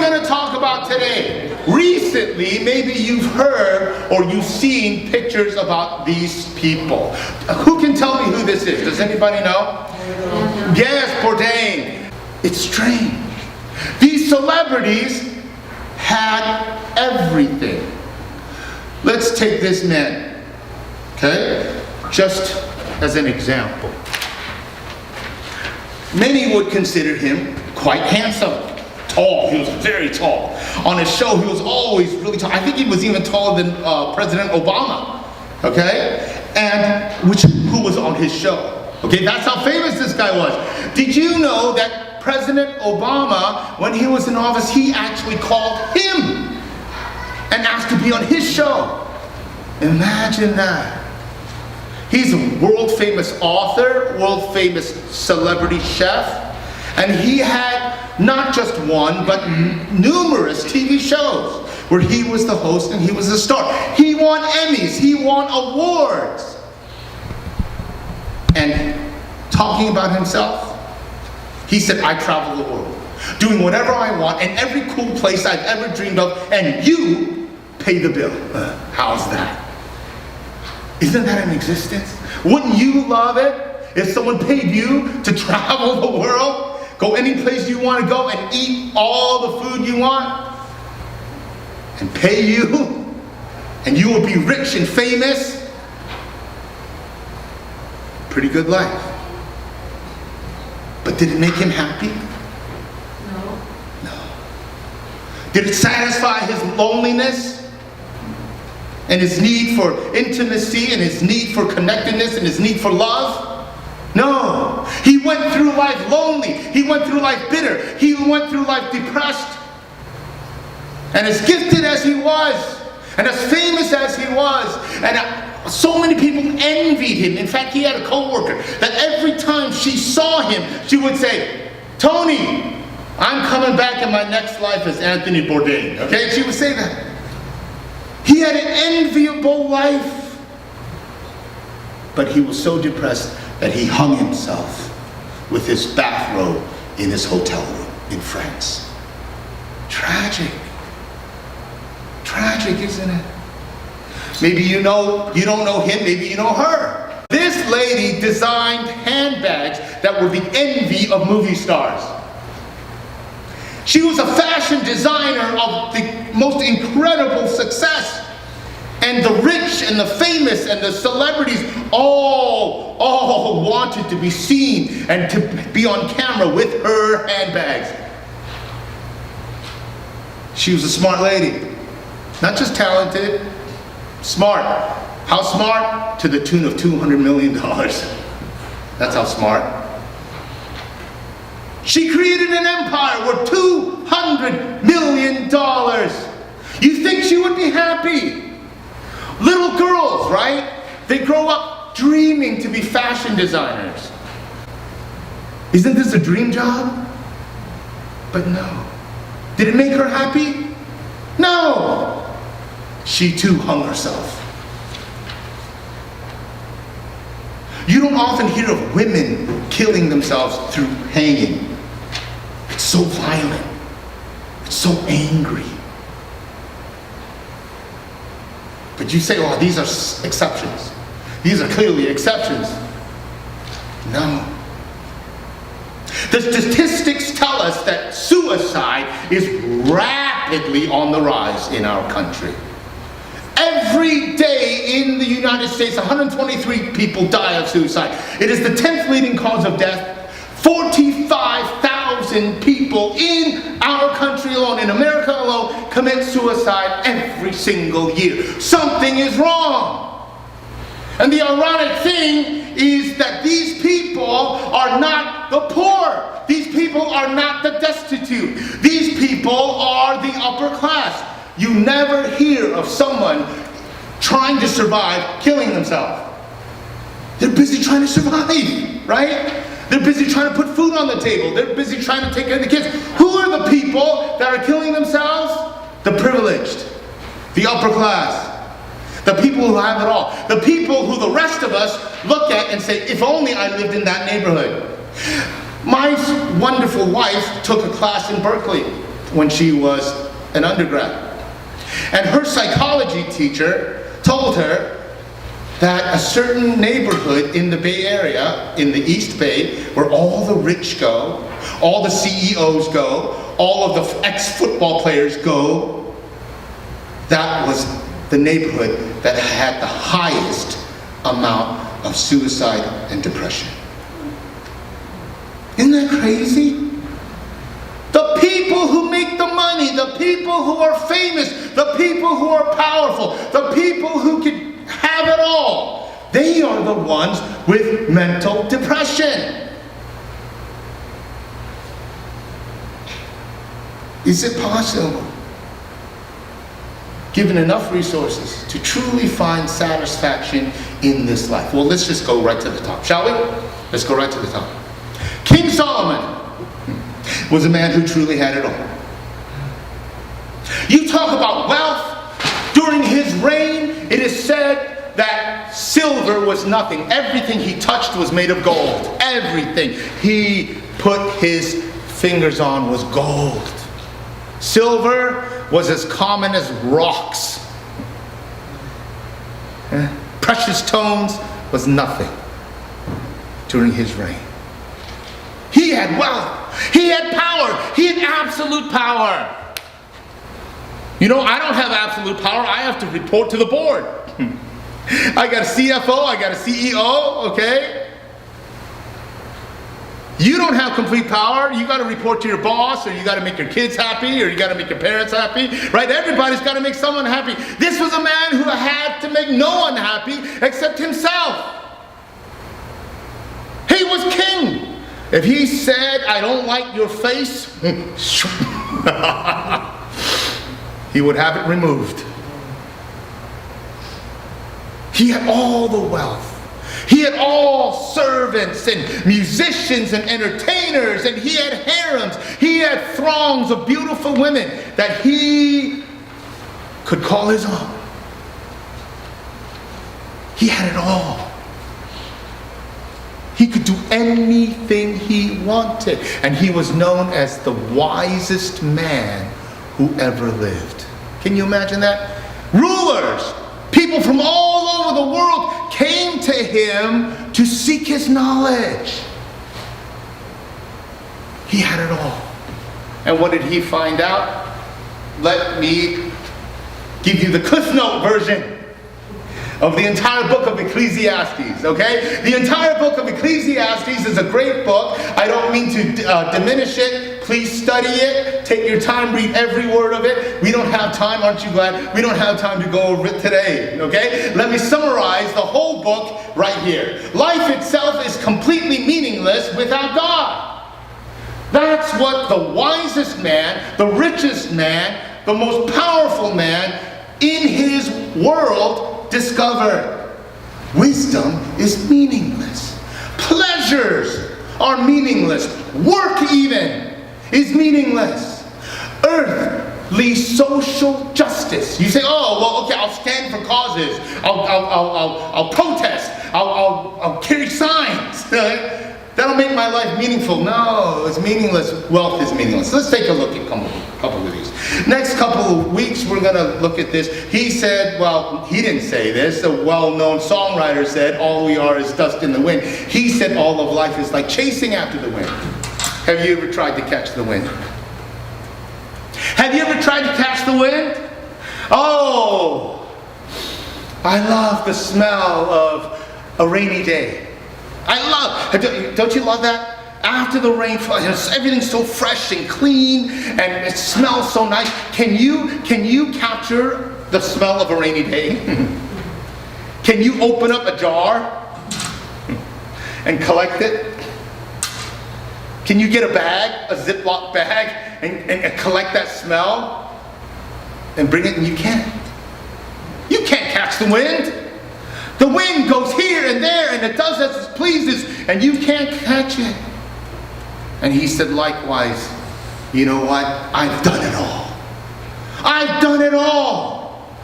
going to talk about today? Recently, maybe you've heard or you've seen pictures about these people. Who can tell me who this is? Does anybody know? Yes, Bourdain. It's strange. These celebrities had everything. Let's take this man, okay? Just as an example. Many would consider him quite handsome. Tall, he was very tall. On his show, he was always really tall. I think he was even taller than President Obama, okay? And who was on his show? Okay, that's how famous this guy was. Did you know that President Obama, when he was in office, he actually called him and asked to be on his show? Imagine that. He's a world-famous author, world-famous celebrity chef, and he had not just one, but numerous TV shows where he was the host and he was the star. He won Emmys, he won awards. And talking about himself, he said, I travel the world, doing whatever I want in every cool place I've ever dreamed of, and you pay the bill. How's that? Isn't that an existence? Wouldn't you love it if someone paid you to travel the world? Go any place you want to go and eat all the food you want? And pay you? And you will be rich and famous? Pretty good life. But did it make him happy? No. No. Did it satisfy his loneliness? And his need for intimacy, and his need for connectedness, and his need for love? No. He went through life lonely. He went through life bitter. He went through life depressed. And as gifted as he was, and as famous as he was, and so many people envied him. In fact, he had a co-worker that every time she saw him, she would say, Tony, I'm coming back in my next life as Anthony Bourdain. Okay? She would say that. He had an enviable life. But he was so depressed that he hung himself with his bathrobe in his hotel room in France. Tragic. Tragic, isn't it? Maybe you don't know him, maybe you know her. This lady designed handbags that were the envy of movie stars. She was a fashion designer of the most incredible success. And the rich and the famous and the celebrities all wanted to be seen and to be on camera with her handbags. She was a smart lady. Not just talented, smart. How smart? To the tune of $200 million. That's how smart. She created an empire worth $200 million. You think she would be happy? Little girls, right? They grow up dreaming to be fashion designers. Isn't this a dream job? But no. Did it make her happy? No. She too hung herself. You don't often hear of women killing themselves through hanging. It's so violent. It's so angry. But you say, oh, these are exceptions. These are clearly exceptions. No. The statistics tell us that suicide is rapidly on the rise in our country. Every day in the United States, 123 people die of suicide. It is the 10th leading cause of death. 45,000 people in our country alone, in America alone, commit suicide every single year. Something is wrong. And the ironic thing is that these people are not the poor. These people are not the destitute. These people are the upper class. You never hear of someone trying to survive killing themselves. They're busy trying to survive, right? They're busy trying to put food on the table. They're busy trying to take care of the kids. Who are the people that are killing themselves? The privileged, the upper class, the people who have it all, the people who the rest of us look at and say, if only I lived in that neighborhood. My wonderful wife took a class in Berkeley when she was an undergrad. And her psychology teacher told her that a certain neighborhood in the Bay Area, in the East Bay, where all the rich go, all the CEOs go, all of the ex-football players go, that was the neighborhood that had the highest amount of suicide and depression. Isn't that crazy? The people who make the money, the people who are famous, the people who are powerful, the people who can have it all, they are the ones with mental depression. Is it possible, given enough resources, to truly find satisfaction in this life? Well, let's just go right to the top, shall we? Let's go right to the top. King Solomon was a man who truly had it all. You talk about wealth. During his reign, it is said that silver was nothing. Everything he touched was made of gold. Everything he put his fingers on was gold. Silver was as common as rocks. Precious stones was nothing during his reign. He had wealth. He had power. He had absolute power. You know, I don't have absolute power. I have to report to the board. I got a CFO, I got a CEO, okay? You don't have complete power. You got to report to your boss, or you got to make your kids happy, or you got to make your parents happy, right? Everybody's got to make someone happy. This was a man who had to make no one happy except himself. He was king. If he said, "I don't like your face," he would have it removed. He had all the wealth. He had all servants and musicians and entertainers, and he had harems. He had throngs of beautiful women that he could call his own. He had it all. He could do anything he wanted, and he was known as the wisest man who ever lived. Can you imagine that? Rulers, people from all over the world came to him to seek his knowledge. He had it all. And what did he find out? Let me give you the Cliff Note version of the entire book of Ecclesiastes, okay? The entire book of Ecclesiastes is a great book. I don't mean to diminish it. Please study it. Take your time, read every word of it. We don't have time, aren't you glad? We don't have time to go over it today, okay? Let me summarize the whole book right here. Life itself is completely meaningless without God. That's what the wisest man, the richest man, the most powerful man in his world discovered. Wisdom is meaningless. Pleasures are meaningless. Work even is meaningless. Earthly social justice. You say, "Oh, well, okay, I'll stand for causes. I'll protest. I'll carry signs. That'll make my life meaningful." No, it's meaningless. Wealth is meaningless. Let's take a look at a couple of these. Next couple of weeks, we're going to look at this. He said, well, he didn't say this. A well-known songwriter said, "All we are is dust in the wind." He said all of life is like chasing after the wind. Have you ever tried to catch the wind? Have you ever tried to catch the wind? Oh, I love the smell of a rainy day. Don't you love that? After the rain, everything's so fresh and clean, and it smells so nice. Can you capture the smell of a rainy day? Can you open up a jar and collect it? Can you get a bag, a Ziploc bag, and collect that smell and bring it? And you can't. You can't catch the wind. The wind goes here and there, and it does as it pleases, and you can't catch it. And he said, likewise, you know what? I've done it all. I've done it all.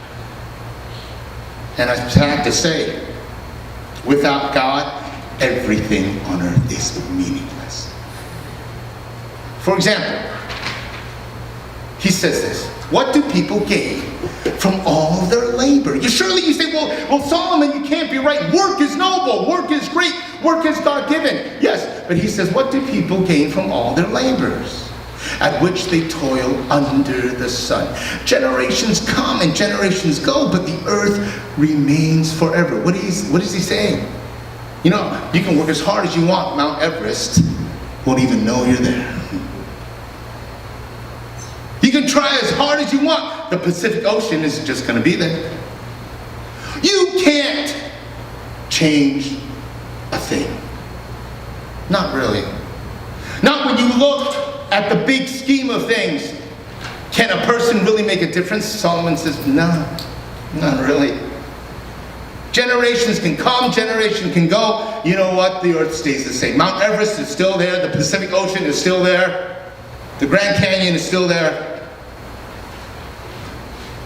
And I have to say, without God, everything on earth is meaningless. For example, he says this, what do people gain from all their labor? Surely you say, well, Solomon, you can't be right. Work is noble. Work is great. Work is God-given. Yes, but he says, what do people gain from all their labors, at which they toil under the sun? Generations come and generations go, but the earth remains forever. What is he saying? You know, you can work as hard as you want. Mount Everest won't even know you're there. You can try as hard as you want. The Pacific Ocean is just going to be there. You can't change a thing. Not really. Not when you look at the big scheme of things. Can a person really make a difference? Solomon says, no, not really. Generations can come, generation can go. You know what? The earth stays the same. Mount Everest is still there. The Pacific Ocean is still there. The Grand Canyon is still there.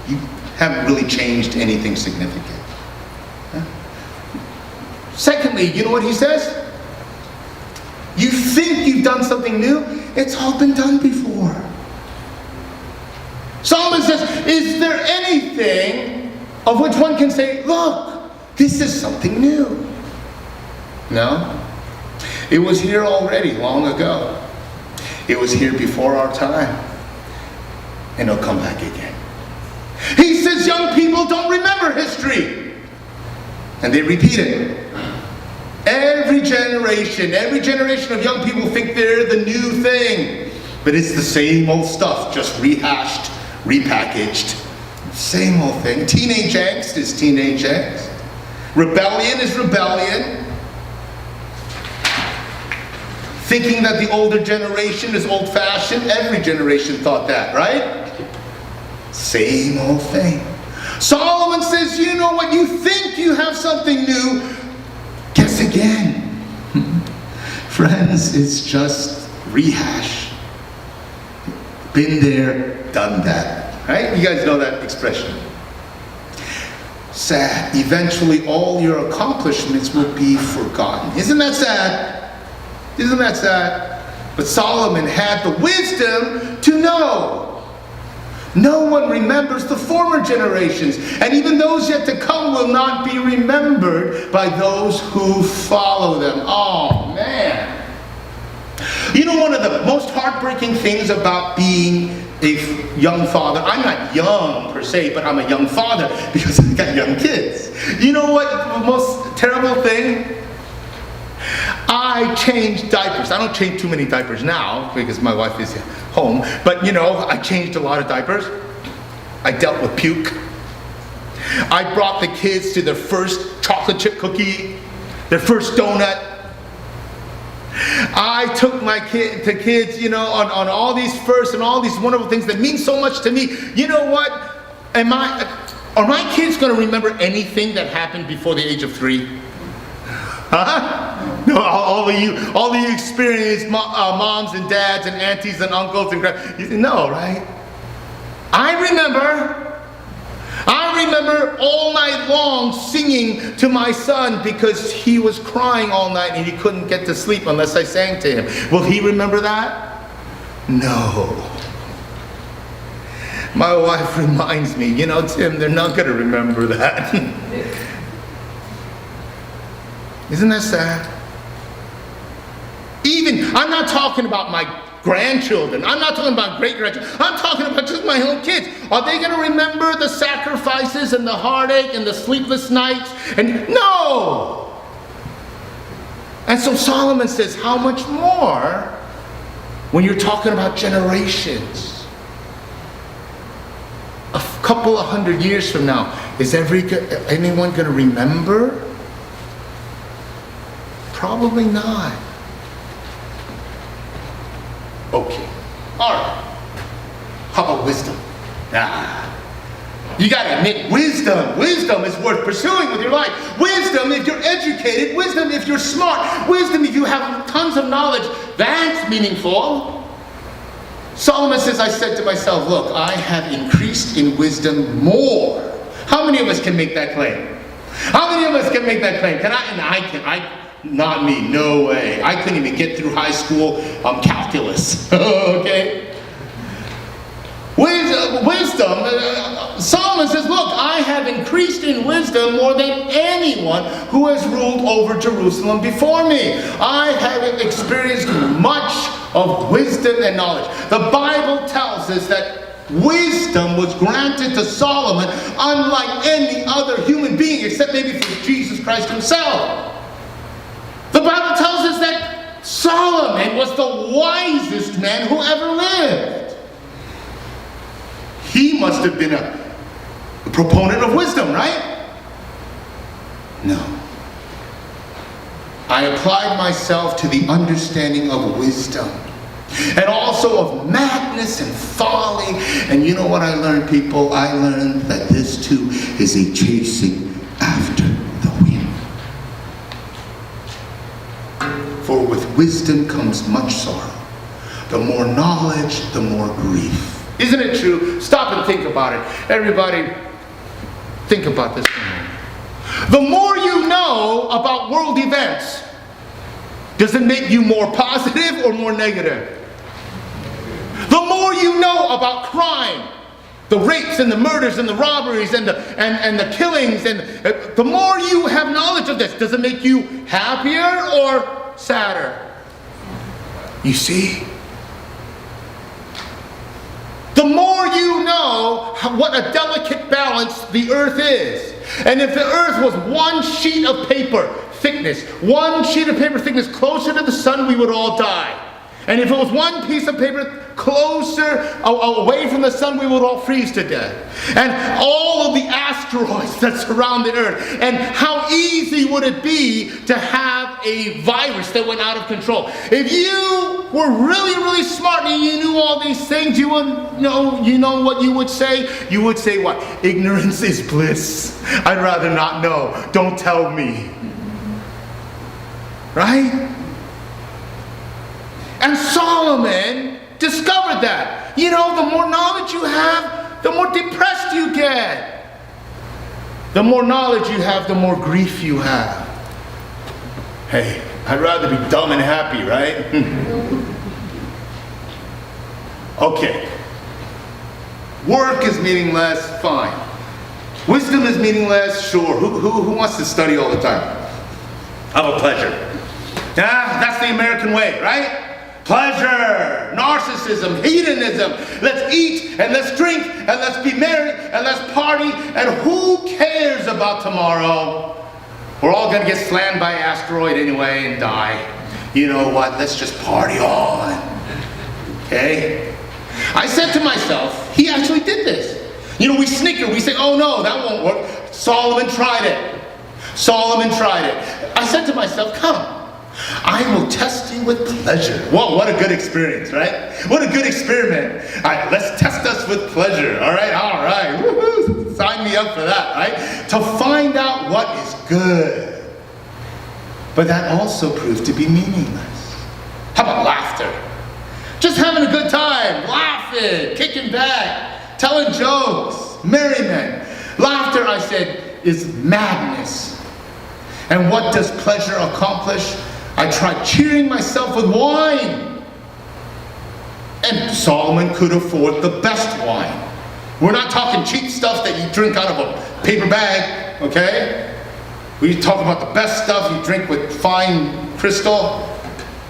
You haven't really changed anything significant. Huh? Secondly, you know what he says? You think you've done something new? It's all been done before. Solomon says, is there anything of which one can say, look, this is something new? No. It was here already long ago. It was here before our time. And it'll come back again. He says young people don't remember history. And they repeat it. Every generation of young people think they're the new thing. But it's the same old stuff, just rehashed, repackaged. Same old thing. Teenage angst is teenage angst. Rebellion is rebellion. Thinking that the older generation is old-fashioned. Every generation thought that, right? Same old thing. Solomon says, you know what? You think you have something new. Guess again. Friends, it's just rehash. Been there, done that. Right? You guys know that expression. Sad. Eventually all your accomplishments will be forgotten. Isn't that sad? Isn't that sad? But Solomon had the wisdom to know. No one remembers the former generations, and even those yet to come will not be remembered by those who follow them. Oh, man. You know, one of the most heartbreaking things about being a young father, I'm not young per se, but I'm a young father because I got young kids. You know what the most terrible thing? I change diapers. I don't change too many diapers now because my wife is home. But you know, I changed a lot of diapers. I dealt with puke. I brought the kids to their first chocolate chip cookie, their first donut. I took my kids, you know, on all these firsts and all these wonderful things that mean so much to me. You know what? Are my kids going to remember anything that happened before the age of 3? Huh? No, all of you experienced moms and dads and aunties and uncles and no, right? I remember all night long singing to my son because he was crying all night and he couldn't get to sleep unless I sang to him. Will he remember that? No. My wife reminds me, you know, Tim, they're not going to remember that. Isn't that sad? I'm not talking about my grandchildren. I'm not talking about great-grandchildren. I'm talking about just my own kids. Are they going to remember the sacrifices and the heartache and the sleepless nights? And no! And so Solomon says, how much more when you're talking about generations? A couple of 100 years from now, is anyone going to remember? Probably not. Okay. All right. How about wisdom? You got to admit, wisdom is worth pursuing with your life. Wisdom if you're educated, wisdom if you're smart, wisdom if you have tons of knowledge, that's meaningful. Solomon says, I said to myself, look, I have increased in wisdom more. How many of us can make that claim? How many of us can make that claim? Not me, no way. I couldn't even get through high school calculus, okay? wisdom, Solomon says, look, I have increased in wisdom more than anyone who has ruled over Jerusalem before me. I have experienced much of wisdom and knowledge. The Bible tells us that wisdom was granted to Solomon unlike any other human being except maybe for Jesus Christ himself. The Bible tells us that Solomon was the wisest man who ever lived. He must have been a proponent of wisdom, right? No. I applied myself to the understanding of wisdom and also of madness and folly. And you know what I learned, people? I learned that this too is a chasing after the wind. For with wisdom comes much sorrow. The more knowledge, the more grief. Isn't it true? Stop and think about it. Everybody, think about this for a moment. The more you know about world events, does it make you more positive or more negative? The more you know about crime, the rapes and the murders and the robberies and the killings, and the more you have knowledge of this, does it make you happier or sadder? You see? The more you know what a delicate balance the earth is. And if the earth was one sheet of paper thickness, one sheet of paper thickness closer to the sun, we would all die. And if it was one piece of paper closer away from the sun, we would all freeze to death. And all of the asteroids that surround the earth. And how easy would it be to have a virus that went out of control? If you were really, really smart and you knew all these things, you know what you would say? You would say what? Ignorance is bliss. I'd rather not know. Don't tell me. Right? And Solomon discovered that. You know, the more knowledge you have, the more depressed you get. The more knowledge you have, the more grief you have. Hey, I'd rather be dumb and happy, right? Okay. Work is meaningless, fine. Wisdom is meaningless, sure. Who wants to study all the time? Have a pleasure. That's the American way, right? Pleasure, narcissism, hedonism. Let's eat and let's drink and let's be merry and let's party. And who cares about tomorrow? We're all going to get slammed by an asteroid anyway and die. You know what? Let's just party on. Okay? I said to myself, he actually did this. You know, we snicker. We say, oh no, that won't work. Solomon tried it. Solomon tried it. I said to myself, come. I will test you with pleasure. Whoa, what a good experience, right? What a good experiment. All right, let's test us with pleasure. All right. Woo-hoo. Sign me up for that, right? To find out what is good. But that also proved to be meaningless. How about laughter? Just having a good time, laughing, kicking back, telling jokes, merriment. Laughter, I said, is madness. And what does pleasure accomplish? I tried cheering myself with wine. And Solomon could afford the best wine. We're not talking cheap stuff that you drink out of a paper bag, okay? We talk about the best stuff you drink with fine crystal.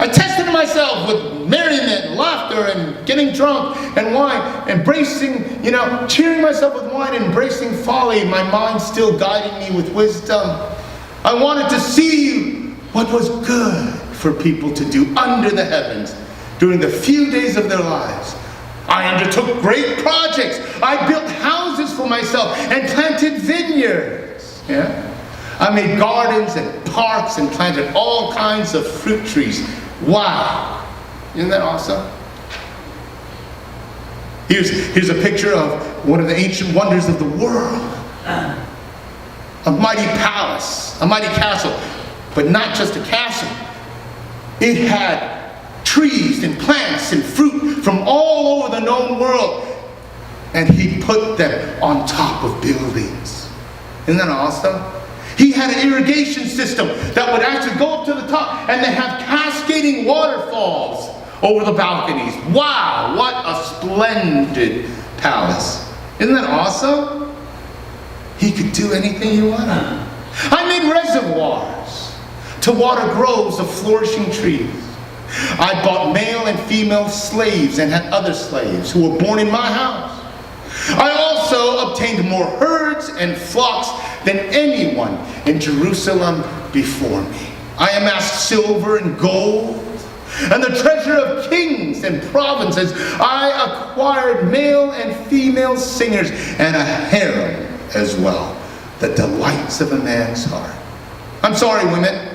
I tested myself with merriment, laughter, and getting drunk and wine, embracing, cheering myself with wine, embracing folly, my mind still guiding me with wisdom. I wanted to see what was good for people to do under the heavens during the few days of their lives. I undertook great projects. I built houses for myself and planted vineyards. Yeah? I made gardens and parks and planted all kinds of fruit trees. Wow. Isn't that awesome? Here's a picture of one of the ancient wonders of the world. A mighty palace, a mighty castle. But not just a castle. It had trees and plants and fruit from all over the known world. And he put them on top of buildings. Isn't that awesome? He had an irrigation system that would actually go up to the top and they have cascading waterfalls over the balconies. Wow, what a splendid palace. Isn't that awesome? He could do anything he wanted. I made reservoirs to water groves of flourishing trees. I bought male and female slaves and had other slaves who were born in my house. I also obtained more herds and flocks than anyone in Jerusalem before me. I amassed silver and gold and the treasure of kings and provinces. I acquired male and female singers and a harem as well, the delights of a man's heart. I'm sorry, women.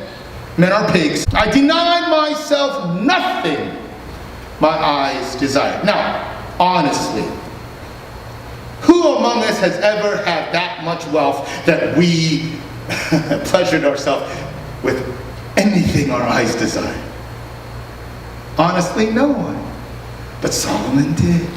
Men are pigs. I denied myself nothing my eyes desired. Now, honestly, who among us has ever had that much wealth that we pleasured ourselves with anything our eyes desired? Honestly, no one. But Solomon did.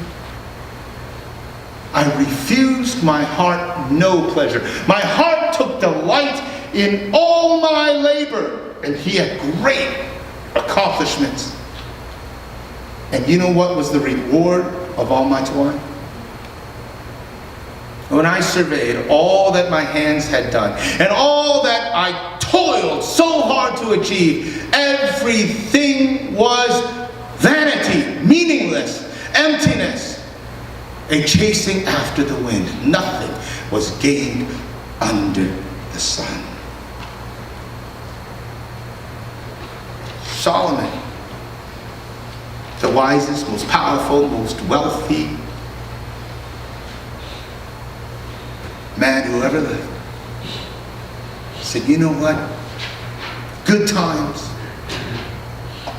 I refused my heart no pleasure. My heart took delight in all my labor. And he had great accomplishments. And you know what was the reward of all my toil? When I surveyed all that my hands had done, and all that I toiled so hard to achieve, everything was vanity, meaningless, emptiness, a chasing after the wind. Nothing was gained under the sun. Solomon, the wisest, most powerful, most wealthy man who ever lived, said, you know what? Good times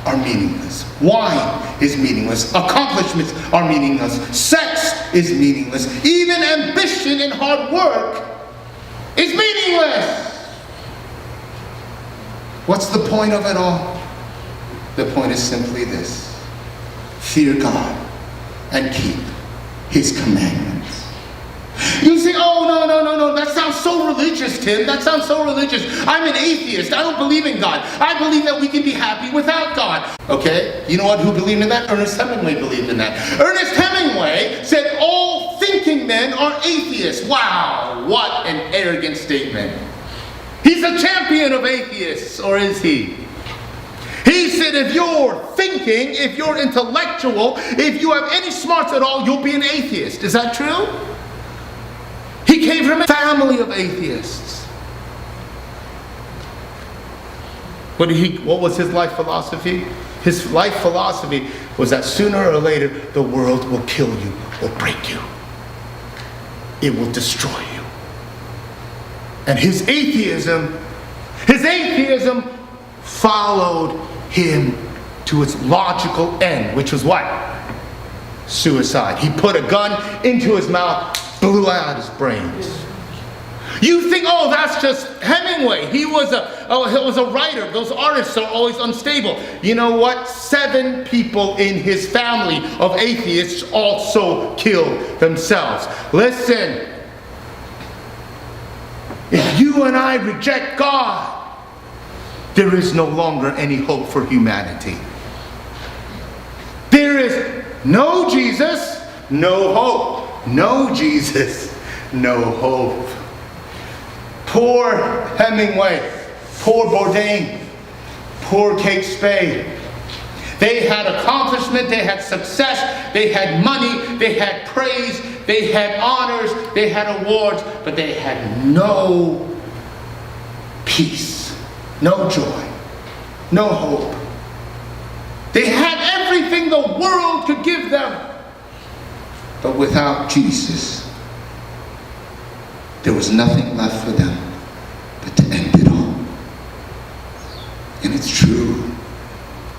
are meaningless. Wine is meaningless. Accomplishments are meaningless. Sex is meaningless. Even ambition and hard work is meaningless. What's the point of it all? The point is simply this: fear God and keep His commandments. You say, oh, no, that sounds so religious, Tim. That sounds so religious. I'm an atheist. I don't believe in God. I believe that we can be happy without God. Okay, you know what? Who believed in that? Ernest Hemingway believed in that. Ernest Hemingway said all thinking men are atheists. Wow, what an arrogant statement. He's a champion of atheists, or is he? He said if you're thinking, if you're intellectual, if you have any smarts at all, you'll be an atheist. Is that true? He came from a family of atheists. What was his life philosophy? His life philosophy was that sooner or later the world will kill you or break you. It will destroy you. And his atheism followed him to its logical end, which was what? Suicide. He put a gun into his mouth, blew out his brains. You think, oh, that's just Hemingway. He was a writer. Those artists are always unstable. You know what? 7 people in his family of atheists also killed themselves. Listen, if you and I reject God, there is no longer any hope for humanity. There is no Jesus, no hope. No Jesus, no hope. Poor Hemingway, poor Bourdain, poor Kate Spade. They had accomplishment, they had success, they had money, they had praise, they had honors, they had awards, but they had no peace, no joy, no hope. They had everything the world could give them, but without Jesus, there was nothing left for them but to end it all. And it's true.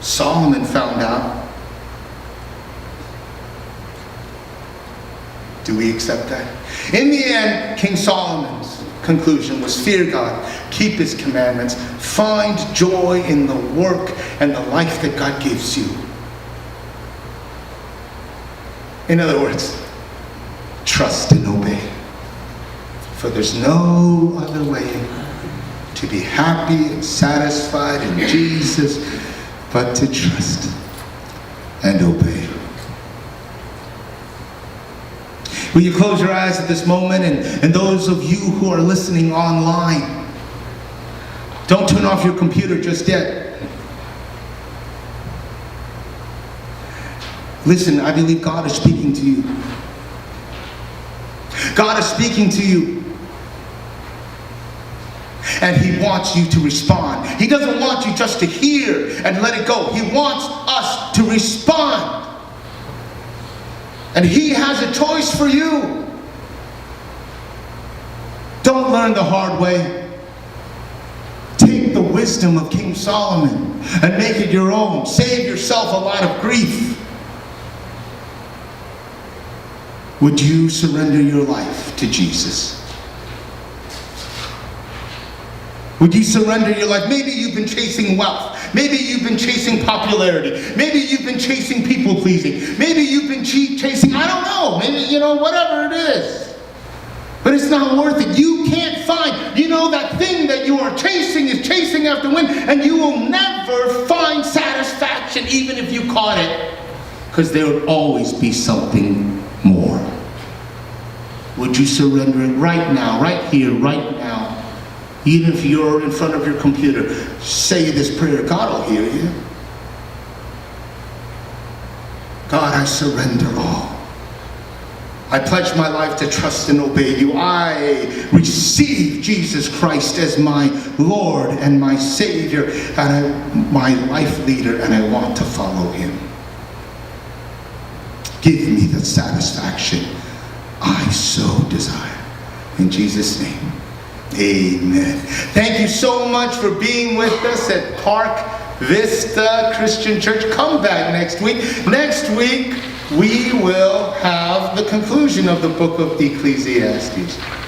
Solomon found out. Do we accept that? In the end, King Solomon's conclusion was fear God, keep His commandments, find joy in the work and the life that God gives you. In other words, trust and obey. For there's no other way to be happy and satisfied in Jesus but to trust and obey. Will you close your eyes at this moment? And those of you who are listening online, don't turn off your computer just yet. Listen, I believe God is speaking to you. God is speaking to you. And He wants you to respond. He doesn't want you just to hear and let it go. He wants us to respond. And He has a choice for you. Don't learn the hard way. Take the wisdom of King Solomon and make it your own. Save yourself a lot of grief. Would you surrender your life to Jesus? Would you surrender your life? Maybe you've been chasing wealth. Maybe you've been chasing popularity. Maybe you've been chasing people pleasing. Maybe you've been chasing, I don't know, maybe, whatever it is. But it's not worth it. You can't find, that thing that you are chasing is chasing after wind, and you will never find satisfaction even if you caught it, because there would always be something more. Would you surrender it right now, right here, right now? Even if you're in front of your computer, say this prayer. God will hear you. God, I surrender all. I pledge my life to trust and obey you. I receive Jesus Christ as my Lord and my Savior and my life leader, and I want to follow Him. Give me the satisfaction I so desire. In Jesus' name. Amen. Thank you so much for being with us at Park Vista Christian Church. Come back next week. Next week, we will have the conclusion of the book of Ecclesiastes.